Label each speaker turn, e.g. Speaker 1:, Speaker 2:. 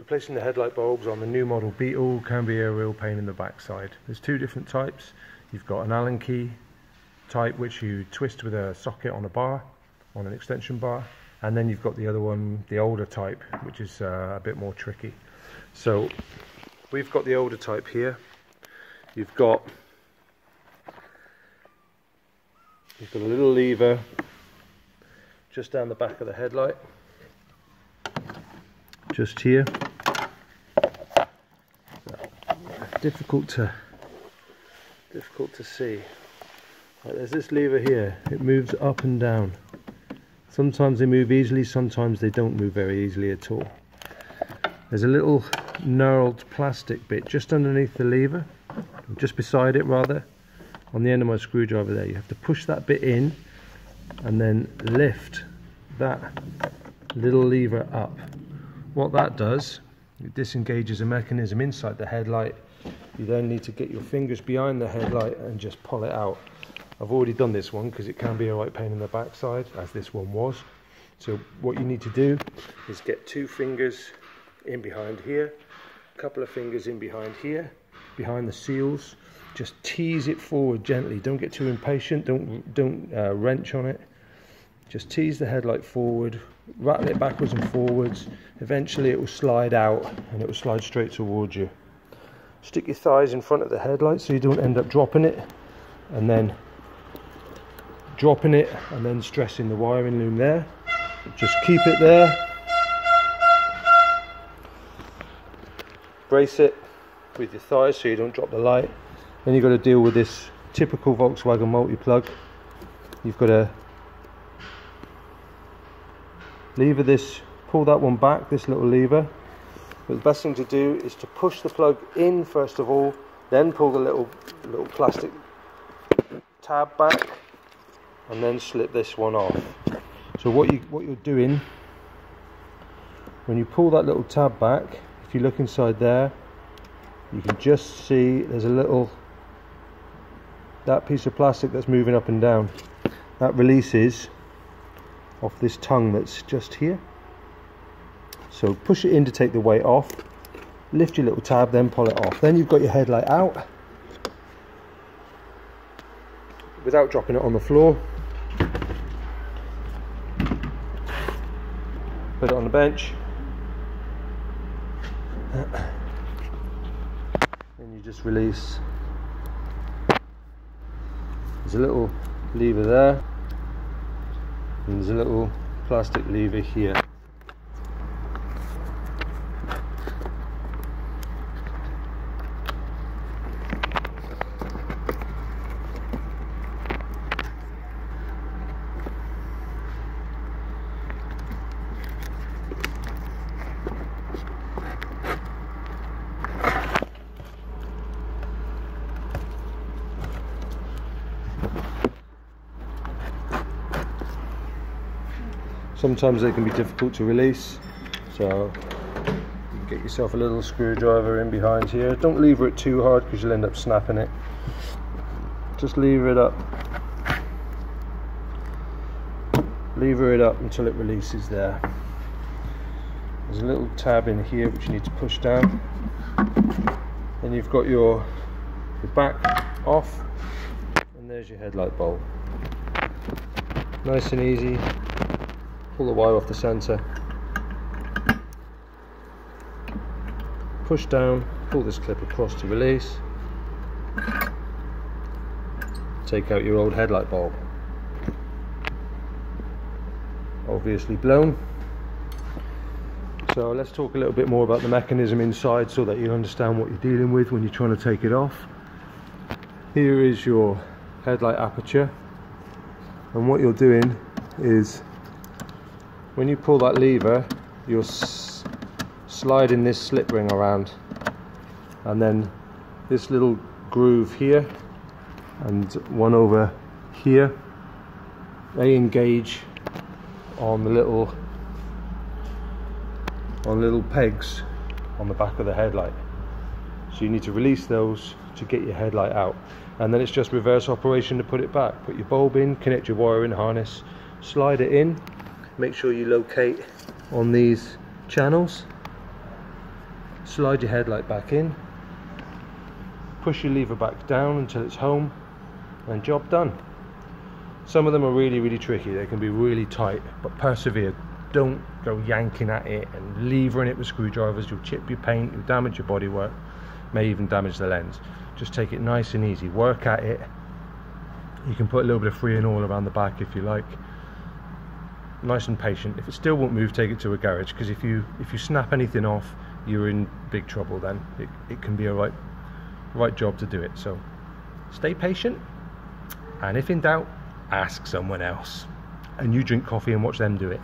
Speaker 1: Replacing the headlight bulbs on the new model Beetle can be a real pain in the backside. There's two different types. You've got an Allen key type which you twist with a socket on a bar, on an extension bar, and then you've got the other one, the older type, which is a bit more tricky. So we've got the older type here. You've got a little lever just down the back of the headlight, just here. Difficult to see. Right, there's this lever here. It moves up and down. Sometimes they move easily, sometimes they don't move very easily at all. There's a little knurled plastic bit just underneath the lever, just beside it rather, on the end of my screwdriver there. You have to push that bit in and then lift that little lever up. What that does, it disengages a mechanism inside the headlight. You then need to get your fingers behind the headlight and just pull it out. I've already done this one because it can be a right pain in the backside, as this one was. So what you need to do is get 2 fingers in behind here, a couple of fingers in behind here, behind the seals. Just tease it forward gently. Don't get too impatient. Don't wrench on it. Just tease the headlight forward, rattle it backwards and forwards. Eventually it will slide out and it will slide straight towards you. Stick your thighs in front of the headlight so you don't end up dropping it, and then stressing the wiring loom there. Just keep it there. Brace it with your thighs so you don't drop the light. Then you've got to deal with this typical Volkswagen multi-plug. You've got to lever this, pull that one back, this little lever. But the best thing to do is to push the plug in first of all, then pull the little plastic tab back, and then slip this one off. So what you're doing when you pull that little tab back, if you look inside there, you can just see there's that piece of plastic that's moving up and down. That releases off this tongue that's just here. So push it in to take the weight off, lift your little tab, then pull it off. Then you've got your headlight out without dropping it on the floor. Put it on the bench, and you just release. There's a little lever there, and there's a little plastic lever here. Sometimes they can be difficult to release, so you can get yourself a little screwdriver in behind here. Don't lever it too hard because you'll end up snapping it. Just lever it up. Lever it up until it releases there. There's a little tab in here which you need to push down. Then you've got your back off, and there's your headlight bulb. Nice and easy. Pull the wire off the sensor, push down, pull this clip across to release, take out your old headlight bulb, obviously blown. So let's talk a little bit more about the mechanism inside so that you understand what you're dealing with when you're trying to take it off. Here is your headlight aperture, and what you're doing is, when you pull that lever, you're sliding this slip ring around, and then this little groove here and one over here, they engage on the little pegs on the back of the headlight. So you need to release those to get your headlight out, and then it's just reverse operation to put it back. Put your bulb in, connect your wiring harness, slide it in. Make sure you locate on these channels, slide your headlight back in, push your lever back down until it's home, and job done. Some of them are really tricky, they can be really tight, but persevere. Don't go yanking at it and levering it with screwdrivers. You'll chip your paint, you'll damage your bodywork, may even damage the lens. Just take it nice and easy, work at it. You can put a little bit of free and all around the back if you like. Nice and patient. If it still won't move, take it to a garage, because if you snap anything off, you're in big trouble then. It can be a right job to do it. So stay patient, and if in doubt, ask someone else, and you drink coffee and watch them do it.